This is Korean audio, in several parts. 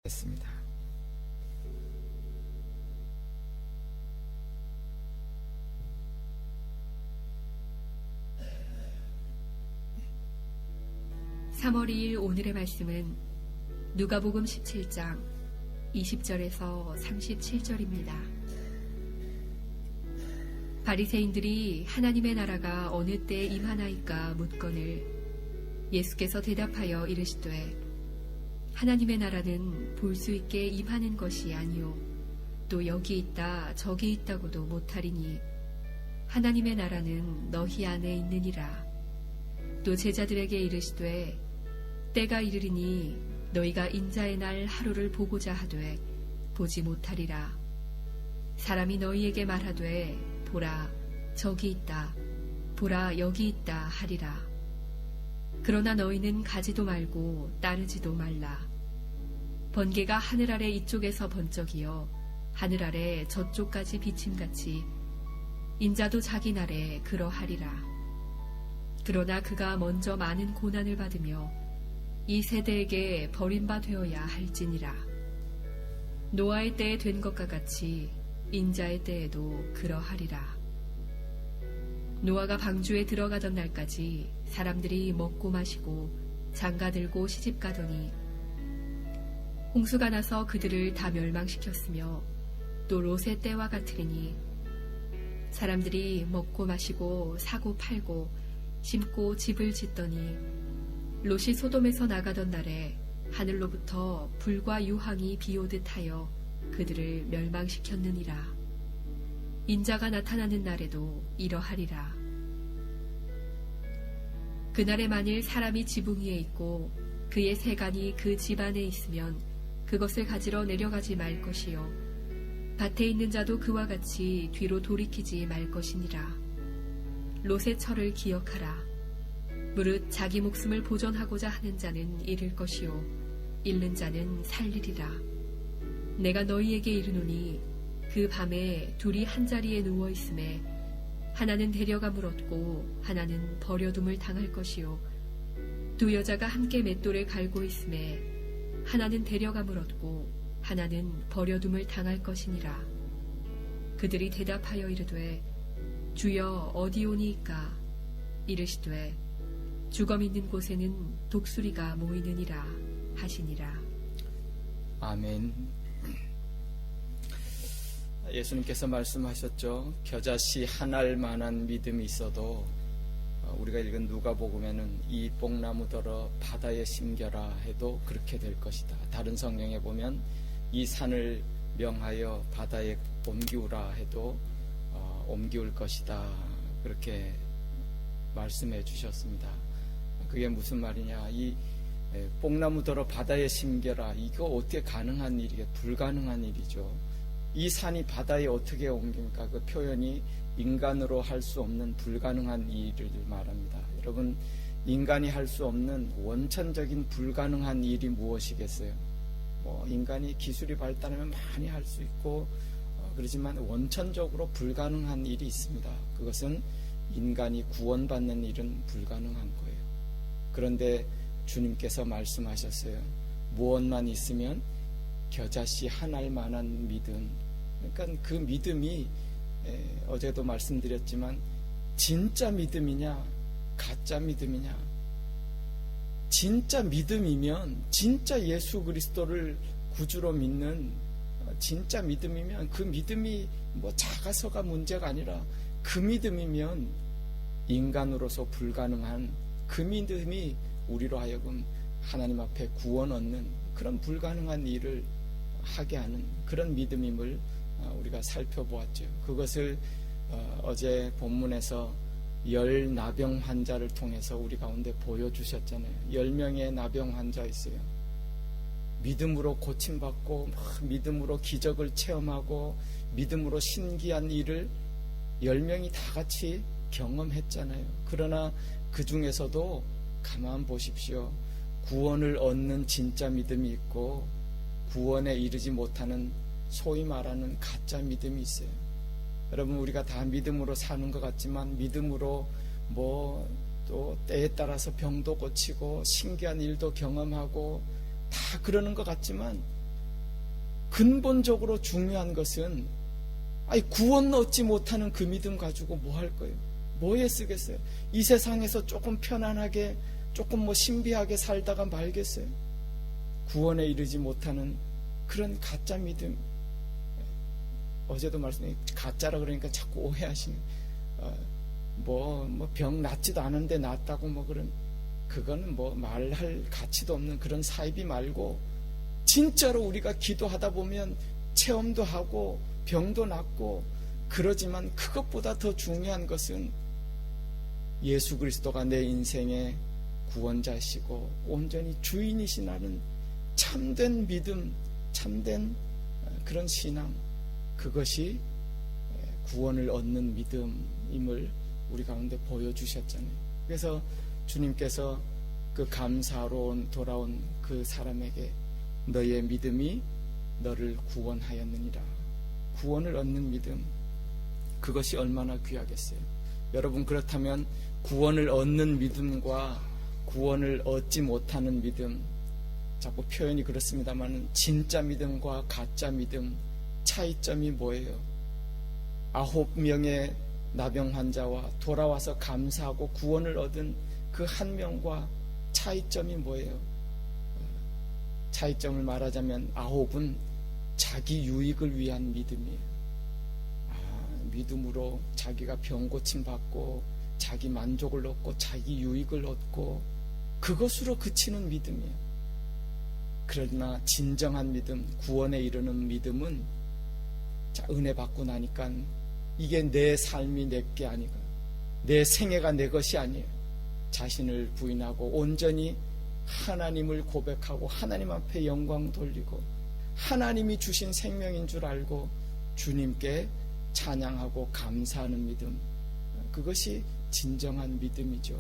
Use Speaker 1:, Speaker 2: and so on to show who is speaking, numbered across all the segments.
Speaker 1: 했습니다.
Speaker 2: (3월 2일) 오늘의 말씀은 누가복음 17장 20절에서 37절입니다. 바리새인들이 하나님의 나라가 어느 때에 임하나이까 묻거늘 예수께서 대답하여 이르시되 하나님의 나라는 볼 수 있게 임하는 것이 아니요 또 여기 있다 저기 있다고도 못하리니 하나님의 나라는 너희 안에 있느니라. 또 제자들에게 이르시되 때가 이르리니 너희가 인자의 날 하루를 보고자 하되 보지 못하리라. 사람이 너희에게 말하되 보라 저기 있다 보라 여기 있다 하리라. 그러나 너희는 가지도 말고 따르지도 말라. 번개가 하늘 아래 이쪽에서 번쩍이어 하늘 아래 저쪽까지 비침같이 인자도 자기 날에 그러하리라. 그러나 그가 먼저 많은 고난을 받으며 이 세대에게 버림바 되어야 할지니라. 노아의 때에 된 것과 같이 인자의 때에도 그러하리라. 노아가 방주에 들어가던 날까지 사람들이 먹고 마시고 장가들고 시집가더니 홍수가 나서 그들을 다 멸망시켰으며 또 롯의 때와 같으리니 사람들이 먹고 마시고 사고 팔고 심고 집을 짓더니 롯이 소돔에서 나가던 날에 하늘로부터 불과 유황이 비오듯 하여 그들을 멸망시켰느니라. 인자가 나타나는 날에도 이러하리라. 그날에 만일 사람이 지붕 위에 있고 그의 세간이 그 집 안에 있으면 그것을 가지러 내려가지 말 것이요 밭에 있는 자도 그와 같이 뒤로 돌이키지 말 것이니라. 롯의 철을 기억하라. 무릇 자기 목숨을 보존하고자 하는 자는 잃을 것이요 잃는 자는 살리리라. 내가 너희에게 이르노니 그 밤에 둘이 한자리에 누워 있음에 하나는 데려감을 얻고 하나는 버려둠을 당할 것이요 두 여자가 함께 맷돌을 갈고 있음에 하나는 데려감을 얻고 하나는 버려둠을 당할 것이니라. 그들이 대답하여 이르되 주여 어디 오니이까? 이르시되 주검 있는 곳에는 독수리가 모이느니라 하시니라.
Speaker 1: 아멘. 예수님께서 말씀하셨죠. 겨자씨 한 알만한 믿음이 있어도 우리가 읽은 누가복음에는 이 뽕나무더러 바다에 심겨라 해도 그렇게 될 것이다. 다른 성경에 보면 이 산을 명하여 바다에 옮기우라 해도 옮기울 것이다. 그렇게 말씀해 주셨습니다. 그게 무슨 말이냐? 이 뽕나무더러 바다에 심겨라. 이거 어떻게 가능한 일이게? 불가능한 일이죠. 이 산이 바다에 어떻게 옮깁니까? 그 표현이 인간으로 할 수 없는 불가능한 일을 말합니다. 여러분, 인간이 할 수 없는 원천적인 불가능한 일이 무엇이겠어요? 인간이 기술이 발달하면 많이 할 수 있고 그렇지만 원천적으로 불가능한 일이 있습니다. 그것은 인간이 구원받는 일은 불가능한 거예요. 그런데 주님께서 말씀하셨어요. 무엇만 있으면 겨자씨 한 알만한 믿음. 그러니까 그 믿음이 어제도 말씀드렸지만 진짜 믿음이냐 가짜 믿음이냐. 진짜 믿음이면 진짜 예수 그리스도를 구주로 믿는 진짜 믿음이면 그 믿음이 작아서가 문제가 아니라 그 믿음이면 인간으로서 불가능한 그 믿음이 우리로 하여금 하나님 앞에 구원 얻는 그런 불가능한 일을 하게 하는 그런 믿음임을 우리가 살펴보았죠. 그것을 어제 본문에서 10 나병 환자를 통해서 우리 가운데 보여주셨잖아요. 10명의 나병 환자 있어요. 믿음으로 고침받고 믿음으로 기적을 체험하고 믿음으로 신기한 일을 10명이 다 같이 경험했잖아요. 그러나 그 중에서도 가만 보십시오. 구원을 얻는 진짜 믿음이 있고 구원에 이르지 못하는 소위 말하는 가짜 믿음이 있어요. 여러분, 우리가 다 믿음으로 사는 것 같지만 믿음으로 또 때에 따라서 병도 고치고 신기한 일도 경험하고 다 그러는 것 같지만 근본적으로 중요한 것은 구원 얻지 못하는 그 믿음 가지고 뭐 할 거예요? 뭐에 쓰겠어요? 이 세상에서 조금 편안하게 조금 신비하게 살다가 말겠어요? 구원에 이르지 못하는 그런 가짜 믿음. 어제도 말씀드린 가짜라 그러니까 자꾸 오해하시는 병 낫지도 않은데 낫다고 그런 그거는 말할 가치도 없는 그런 사이비 말고 진짜로 우리가 기도하다 보면 체험도 하고 병도 낫고 그러지만 그것보다 더 중요한 것은 예수 그리스도가 내 인생의 구원자시고 온전히 주인이시라는 참된 믿음, 참된 그런 신앙, 그것이 구원을 얻는 믿음임을 우리 가운데 보여주셨잖아요. 그래서 주님께서 그 감사로 돌아온 그 사람에게 너의 믿음이 너를 구원하였느니라. 구원을 얻는 믿음, 그것이 얼마나 귀하겠어요. 여러분, 그렇다면 구원을 얻는 믿음과 구원을 얻지 못하는 믿음, 자꾸 표현이 그렇습니다만 진짜 믿음과 가짜 믿음 차이점이 뭐예요? 9명의 나병 환자와 돌아와서 감사하고 구원을 얻은 그 한 명과 차이점이 뭐예요? 차이점을 말하자면 9은 자기 유익을 위한 믿음이에요. 믿음으로 자기가 병 고침 받고 자기 만족을 얻고 자기 유익을 얻고 그것으로 그치는 믿음이에요. 그러나 진정한 믿음, 구원에 이르는 믿음은 은혜 받고 나니까 이게 내 삶이 내 게 아니고 내 생애가 내 것이 아니에요. 자신을 부인하고 온전히 하나님을 고백하고 하나님 앞에 영광 돌리고 하나님이 주신 생명인 줄 알고 주님께 찬양하고 감사하는 믿음, 그것이 진정한 믿음이죠.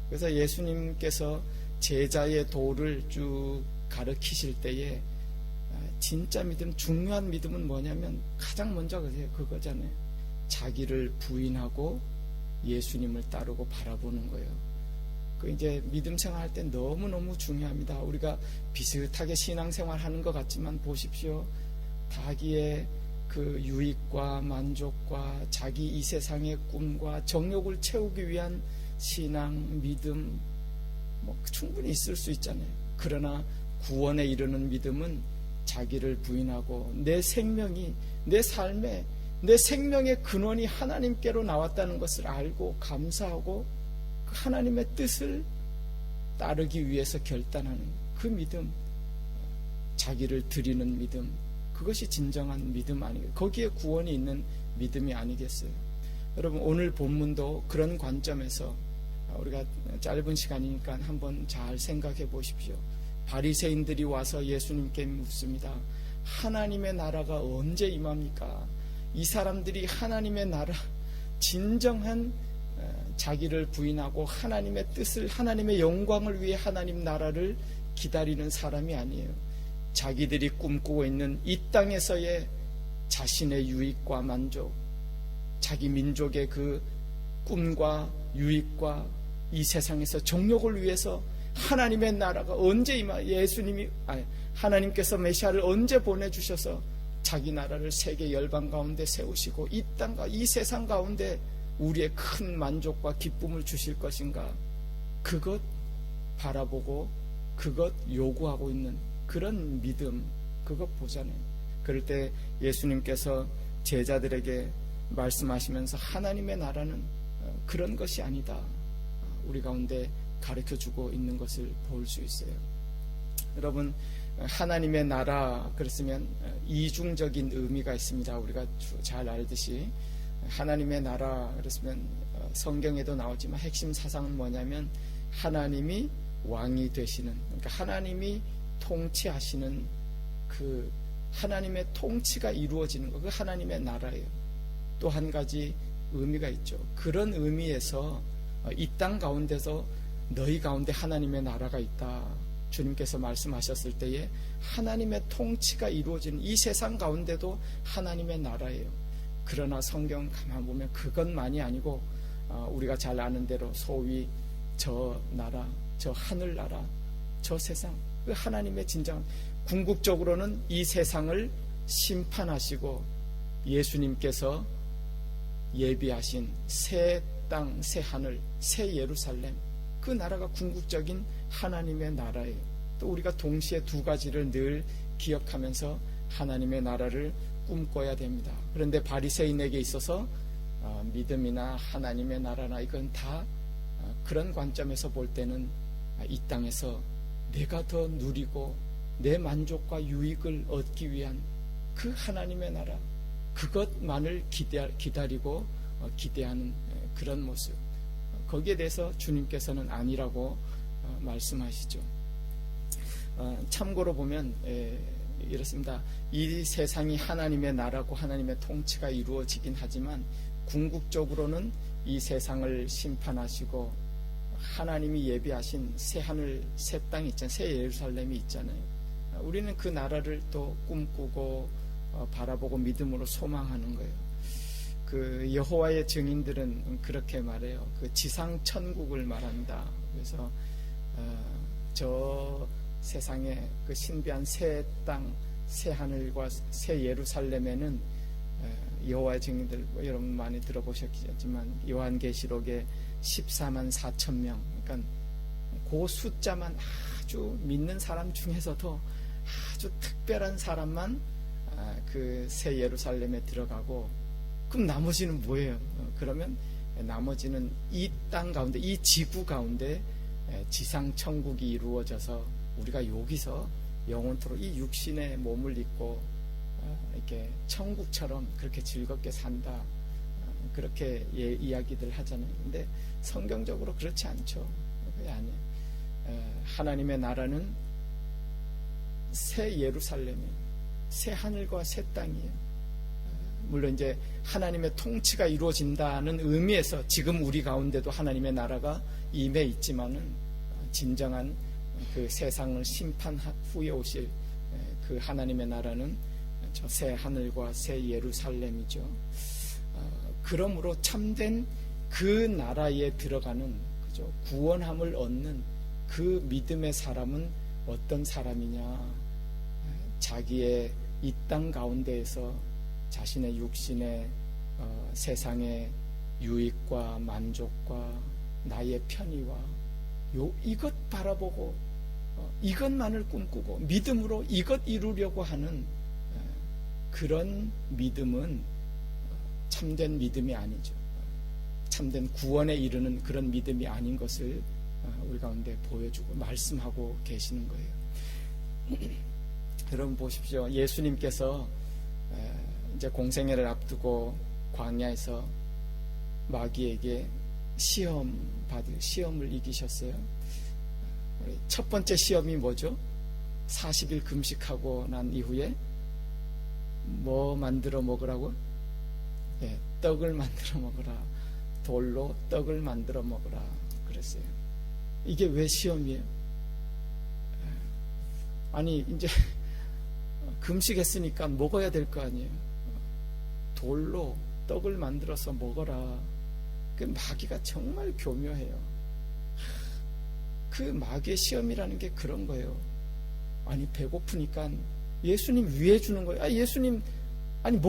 Speaker 1: 그래서 예수님께서 제자의 도를 쭉 가르치실 때에 진짜 믿음, 중요한 믿음은 뭐냐면 가장 먼저 그거잖아요. 자기를 부인하고 예수님을 따르고 바라보는 거예요. 그 이제 믿음 생활할 때 너무너무 중요합니다. 우리가 비슷하게 신앙생활 하는 것 같지만 보십시오. 자기의 그 유익과 만족과 자기 이 세상의 꿈과 정욕을 채우기 위한 신앙, 믿음 충분히 있을 수 있잖아요. 그러나 구원에 이르는 믿음은 자기를 부인하고 내 생명이, 내 삶에 내 생명의 근원이 하나님께로 나왔다는 것을 알고 감사하고 그 하나님의 뜻을 따르기 위해서 결단하는 그 믿음, 자기를 드리는 믿음, 그것이 진정한 믿음 아니겠어요? 거기에 구원이 있는 믿음이 아니겠어요? 여러분, 오늘 본문도 그런 관점에서 우리가 짧은 시간이니까 한번 잘 생각해 보십시오. 바리새인들이 와서 예수님께 묻습니다. 하나님의 나라가 언제 임합니까? 이 사람들이 하나님의 나라, 진정한 자기를 부인하고 하나님의 뜻을, 하나님의 영광을 위해 하나님 나라를 기다리는 사람이 아니에요. 자기들이 꿈꾸고 있는 이 땅에서의 자신의 유익과 만족, 자기 민족의 그 꿈과 유익과 이 세상에서 정욕을 위해서 하나님의 나라가 언제 하나님께서 메시아를 언제 보내주셔서 자기 나라를 세계 열방 가운데 세우시고 이 땅과 이 세상 가운데 우리의 큰 만족과 기쁨을 주실 것인가, 그것 바라보고 그것 요구하고 있는 그런 믿음, 그것 보잖아요. 그럴 때 예수님께서 제자들에게 말씀하시면서 하나님의 나라는 그런 것이 아니다, 우리 가운데 가르쳐주고 있는 것을 볼 수 있어요. 여러분, 하나님의 나라 그랬으면 이중적인 의미가 있습니다. 우리가 잘 알듯이 하나님의 나라 그랬으면 성경에도 나오지만 핵심 사상은 뭐냐면 하나님이 왕이 되시는, 그러니까 하나님이 통치하시는 그 하나님의 통치가 이루어지는 것, 그 하나님의 나라예요. 또 한 가지 의미가 있죠. 그런 의미에서 이 땅 가운데서 너희 가운데 하나님의 나라가 있다, 주님께서 말씀하셨을 때에 하나님의 통치가 이루어지는 이 세상 가운데도 하나님의 나라예요. 그러나 성경 가만 보면 그것만이 아니고 우리가 잘 아는 대로 소위 저 나라, 저 하늘나라, 저 세상, 그 하나님의 진정, 궁극적으로는 이 세상을 심판하시고 예수님께서 예비하신 새 땅, 새 하늘, 새 예루살렘, 그 나라가 궁극적인 하나님의 나라예요. 또 우리가 동시에 두 가지를 늘 기억하면서 하나님의 나라를 꿈꿔야 됩니다. 그런데 바리새인에게 있어서 믿음이나 하나님의 나라나 이건 다 그런 관점에서 볼 때는 이 땅에서 내가 더 누리고 내 만족과 유익을 얻기 위한 그 하나님의 나라, 그것만을 기다리고 기대하는 그런 모습, 거기에 대해서 주님께서는 아니라고 말씀하시죠. 참고로 보면 이렇습니다. 이 세상이 하나님의 나라고 하나님의 통치가 이루어지긴 하지만 궁극적으로는 이 세상을 심판하시고 하나님이 예비하신 새 하늘, 새 땅 있잖아요. 새 예루살렘이 있잖아요. 우리는 그 나라를 또 꿈꾸고 바라보고 믿음으로 소망하는 거예요. 그 여호와의 증인들은 그렇게 말해요. 그 지상 천국을 말한다. 그래서 저 세상에 그 신비한 새 땅, 새 하늘과 새 예루살렘에는 여호와의 증인들, 여러분 많이 들어보셨겠지만 요한계시록에 14만 4천 명, 그러니까 그 숫자만 아주 믿는 사람 중에서도 아주 특별한 사람만 그 새 예루살렘에 들어가고, 그럼 나머지는 뭐예요? 그러면 나머지는 이 땅 가운데, 이 지구 가운데 지상 천국이 이루어져서 우리가 여기서 영원토록 이 육신의 몸을 입고 이렇게 천국처럼 그렇게 즐겁게 산다, 그렇게 이야기들 하잖아요. 근데 성경적으로 그렇지 않죠. 그게 아니에요. 하나님의 나라는 새 예루살렘이에요. 새 하늘과 새 땅이에요. 물론 이제 하나님의 통치가 이루어진다는 의미에서 지금 우리 가운데도 하나님의 나라가 임해 있지만은 진정한 그 세상을 심판 후에 오실 그 하나님의 나라는 저 새 하늘과 새 예루살렘이죠. 그러므로 참된 그 나라에 들어가는, 그죠, 구원함을 얻는 그 믿음의 사람은 어떤 사람이냐? 자기의 이 땅 가운데에서 자신의 육신의 세상의 유익과 만족과 나의 편의와 이것 바라보고 이것만을 꿈꾸고 믿음으로 이것 이루려고 하는 그런 믿음은 참된 믿음이 아니죠. 참된 구원에 이르는 그런 믿음이 아닌 것을 우리 가운데 보여주고 말씀하고 계시는 거예요. 여러분 보십시오. 예수님께서 이제 공생애를 앞두고 광야에서 마귀에게 시험을 이기셨어요. 첫 번째 시험이 뭐죠? 40일 금식하고 난 이후에 뭐 만들어 먹으라고? 떡을 만들어 먹으라. 돌로 떡을 만들어 먹으라 그랬어요. 이게 왜 시험이에요? 아니 이제 금식했으니까 먹어야 될 거 아니에요. 돌로 떡을 만들어서 먹어라. 그 마귀가 정말 교묘해요. 그 마귀의 시험이라는 게 그런 거예요. 아니 배고프니까 예수님 위해 주는 거예요. 예수님 아니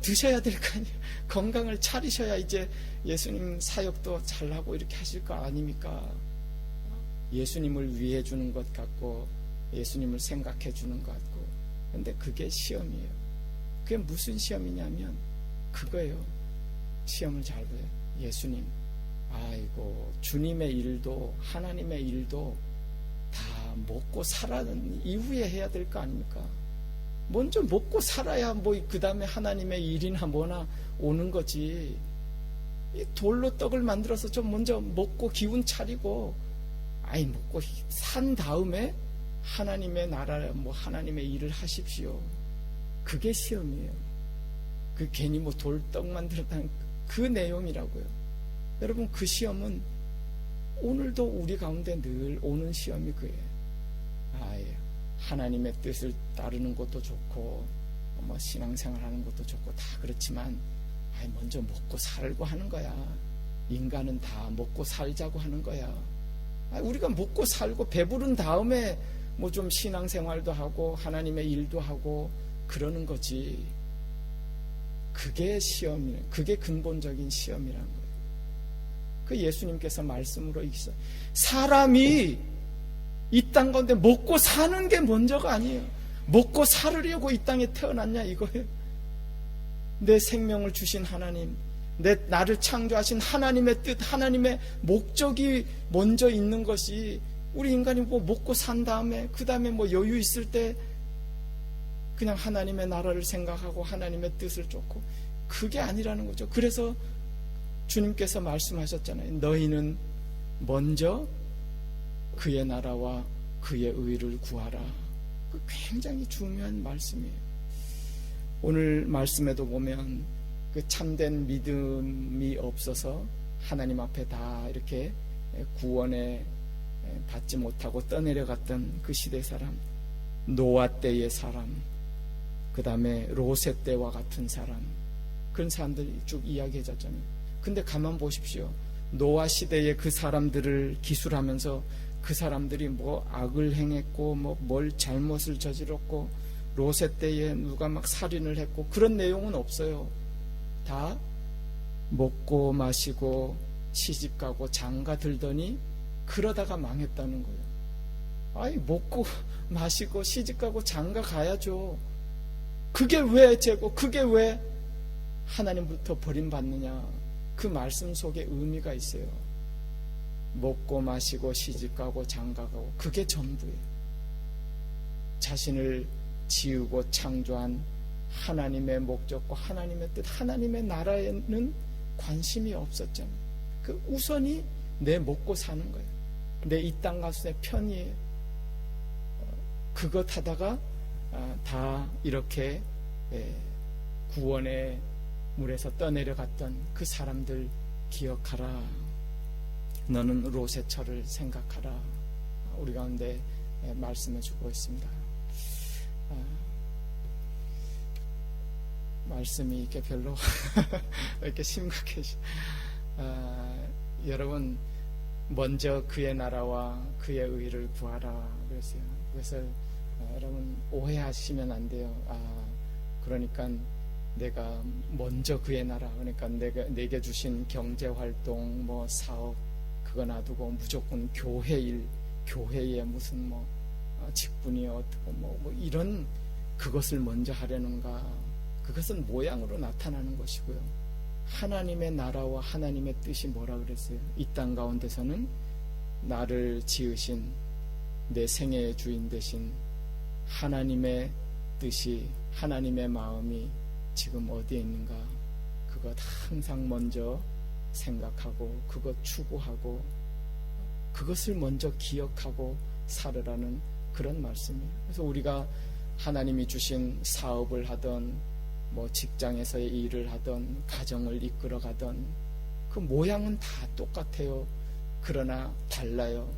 Speaker 1: 드셔야 될 거 아니에요. 건강을 차리셔야 이제 예수님 사역도 잘하고 이렇게 하실 거 아닙니까? 예수님을 위해 주는 것 같고 예수님을 생각해 주는 것 같고. 근데 그게 시험이에요. 그게 무슨 시험이냐면 그거예요. 시험을 잘 봐요. 예수님, 아이고 주님의 일도 하나님의 일도 다 먹고 살아는 이후에 해야 될 거 아닙니까? 먼저 먹고 살아야 뭐 그 다음에 하나님의 일이나 뭐나 오는 거지. 이 돌로 떡을 만들어서 좀 먼저 먹고 기운 차리고 먹고 산 다음에 하나님의 나라 뭐 하나님의 일을 하십시오. 그게 시험이에요. 그 괜히 뭐 돌떡 만들었다는 그 내용이라고요. 여러분 그 시험은 오늘도 우리 가운데 늘 오는 시험이 그예요. 하나님의 뜻을 따르는 것도 좋고 뭐 신앙생활하는 것도 좋고 다 그렇지만 먼저 먹고 살고 하는 거야. 인간은 다 먹고 살자고 하는 거야. 우리가 먹고 살고 배부른 다음에 뭐 좀 신앙생활도 하고 하나님의 일도 하고 그러는 거지. 그게 시험이네. 그게 근본적인 시험이라는 거예요. 그 예수님께서 말씀으로 이기사 사람이 이 땅 가운데 먹고 사는 게 먼저가 아니에요. 먹고 살으려고 이 땅에 태어났냐 이거예요. 내 생명을 주신 하나님, 나를 창조하신 하나님의 뜻, 하나님의 목적이 먼저 있는 것이, 우리 인간이 뭐 먹고 산 다음에 그 다음에 뭐 여유 있을 때 그냥 하나님의 나라를 생각하고 하나님의 뜻을 쫓고, 그게 아니라는 거죠. 그래서 주님께서 말씀하셨잖아요. 너희는 먼저 그의 나라와 그의 의를 구하라. 그 굉장히 중요한 말씀이에요. 오늘 말씀에도 보면 그 참된 믿음이 없어서 하나님 앞에 다 이렇게 구원에 받지 못하고 떠내려갔던 그 시대 사람, 노아 때의 사람, 그 다음에 로세 때와 같은 사람, 그런 사람들이 쭉 이야기해졌잖아요. 근데 가만 보십시오. 노아 시대의 그 사람들을 기술하면서 그 사람들이 뭐 악을 행했고 뭐 뭘 잘못을 저질렀고 로세 때에 누가 막 살인을 했고 그런 내용은 없어요. 다 먹고 마시고 시집가고 장가 들더니 그러다가 망했다는 거예요. 아이, 먹고 마시고 시집가고 장가 가야죠. 그게 왜 죄고, 그게 왜 하나님부터 버림받느냐. 그 말씀 속에 의미가 있어요. 먹고 마시고 시집가고 장가가고 그게 전부예요. 자신을 지으고 창조한 하나님의 목적과 하나님의 뜻, 하나님의 나라에는 관심이 없었잖아요. 그 우선이 내 먹고 사는 거예요. 내 이 땅 가수의 편이에요. 그것 하다가 다 이렇게 구원의 물에서 떠내려갔던 그 사람들 기억하라. 너는 로세처를 생각하라. 우리 가운데 말씀해 주고 있습니다. 말씀이 이렇게 별로 이렇게 심각해지. 여러분, 먼저 그의 나라와 그의 의를 구하라 그랬어요. 그래서 여러분 오해하시면 안 돼요. 그러니까 내가 먼저 그의 나라, 그러니까 내게 주신 경제 활동, 뭐 사업 그거 놔두고 무조건 교회 일, 교회에 무슨 뭐 직분이 어떻고 뭐 이런 그것을 먼저 하려는가? 그것은 모양으로 나타나는 것이고요. 하나님의 나라와 하나님의 뜻이 뭐라 그랬어요? 이 땅 가운데서는 나를 지으신 내 생애의 주인 되신 하나님의 뜻이, 하나님의 마음이 지금 어디에 있는가? 그것 항상 먼저 생각하고 그것 추구하고 그것을 먼저 기억하고 살으라는 그런 말씀이에요. 그래서 우리가 하나님이 주신 사업을 하던 뭐 직장에서의 일을 하던 가정을 이끌어가던 그 모양은 다 똑같아요. 그러나 달라요.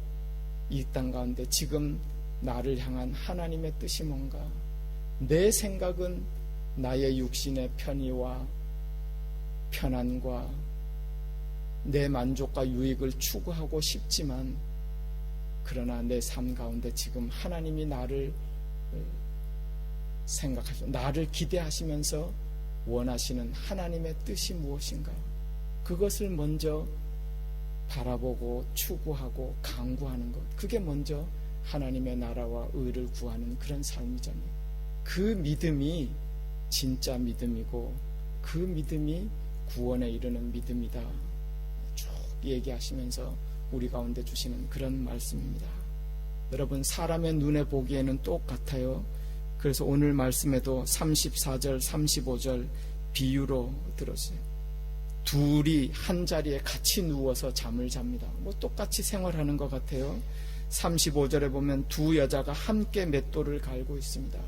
Speaker 1: 이 땅 가운데 지금 나를 향한 하나님의 뜻이 뭔가? 내 생각은 나의 육신의 편의와 편안과 내 만족과 유익을 추구하고 싶지만, 그러나 내 삶 가운데 지금 하나님이 나를 생각하시고 나를 기대하시면서 원하시는 하나님의 뜻이 무엇인가? 그것을 먼저 바라보고 추구하고 강구하는 것, 그게 먼저 하나님의 나라와 의를 구하는 그런 삶이잖아요. 그 믿음이 진짜 믿음이고 그 믿음이 구원에 이르는 믿음이다 쭉 얘기하시면서 우리 가운데 주시는 그런 말씀입니다. 여러분, 사람의 눈에 보기에는 똑같아요. 그래서 오늘 말씀에도 34절 35절 비유로 들었어요. 둘이 한 자리에 같이 누워서 잠을 잡니다. 뭐 똑같이 생활하는 것 같아요. 35절에 보면 두 여자가 함께 맷돌을 갈고 있습니다.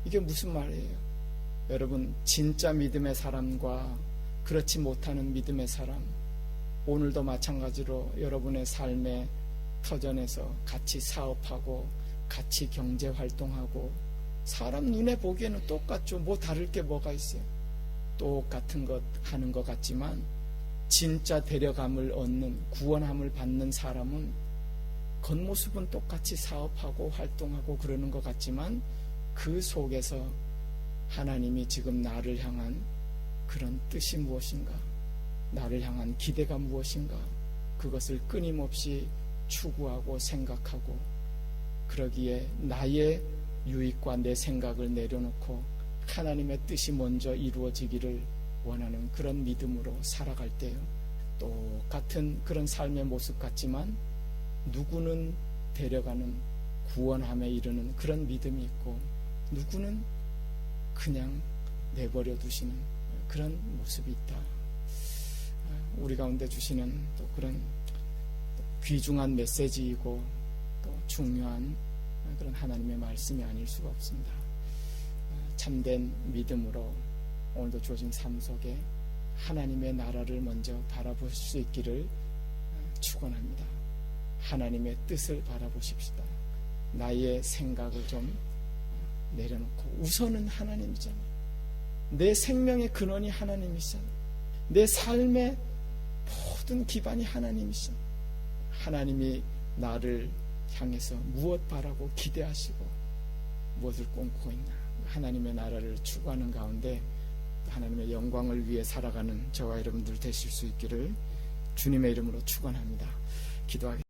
Speaker 1: 이게 무슨 말이에요? 여러분, 진짜 믿음의 사람과 그렇지 못하는 믿음의 사람, 오늘도 마찬가지로 여러분의 삶의 터전에서 같이 사업하고 같이 경제 활동하고 사람 눈에 보기에는 똑같죠. 뭐 다를 게 뭐가 있어요? 똑같은 것 하는 것 같지만 진짜 데려감을 얻는, 구원함을 받는 사람은 겉모습은 똑같이 사업하고 활동하고 그러는 것 같지만 그 속에서 하나님이 지금 나를 향한 그런 뜻이 무엇인가, 나를 향한 기대가 무엇인가, 그것을 끊임없이 추구하고 생각하고, 그러기에 나의 유익과 내 생각을 내려놓고 하나님의 뜻이 먼저 이루어지기를 원하는 그런 믿음으로 살아갈 때요, 똑같은 그런 삶의 모습 같지만 누구는 데려가는 구원함에 이르는 그런 믿음이 있고, 누구는 그냥 내버려 두시는 그런 모습이 있다. 우리 가운데 주시는 또 그런 귀중한 메시지이고 또 중요한 그런 하나님의 말씀이 아닐 수가 없습니다. 참된 믿음으로 오늘도 주어진 삶 속에 하나님의 나라를 먼저 바라볼 수 있기를 축원합니다. 하나님의 뜻을 바라보십시다. 나의 생각을 좀 내려놓고, 우선은 하나님이잖아요. 내 생명의 근원이 하나님이시잖아요. 내 삶의 모든 기반이 하나님이시잖아요. 하나님이 나를 향해서 무엇 바라고 기대하시고 무엇을 꿈꾸고 있나, 하나님의 나라를 추구하는 가운데 하나님의 영광을 위해 살아가는 저와 여러분들 되실 수 있기를 주님의 이름으로 축원합니다. 기도하겠습니다.